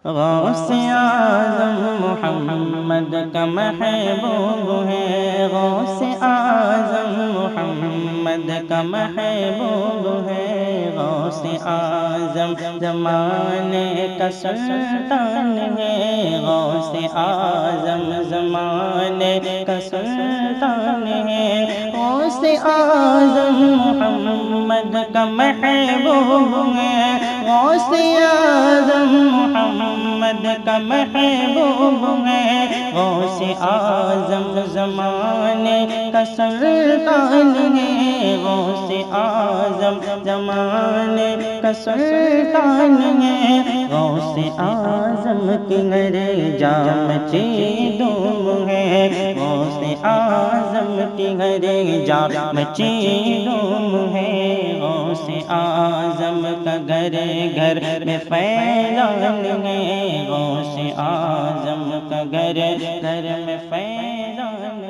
غوث اعظم محمد کا محبوب ہے، غوث اعظم محمد کا محبوب ہے، غوث اعظم زمانے کا سلطان ہے، غوث اعظم زمانے کا سلطان ہے، غوث اعظم محمد کا محبوب ہے، غوث اعظم محمد کا محبوب ہے، غوث اعظم زمانے کا سلطان ہے، غوث اعظم زمانے کا سلطان ہے، غوث اعظم کی ہر جام چیدوم ہے، غوث اعظم کی ہر جام چیدوم ہے، غوث اعظم کا گھر گھر میں فیضان ہے، غوث اعظم کا گھر گھر میں فیضان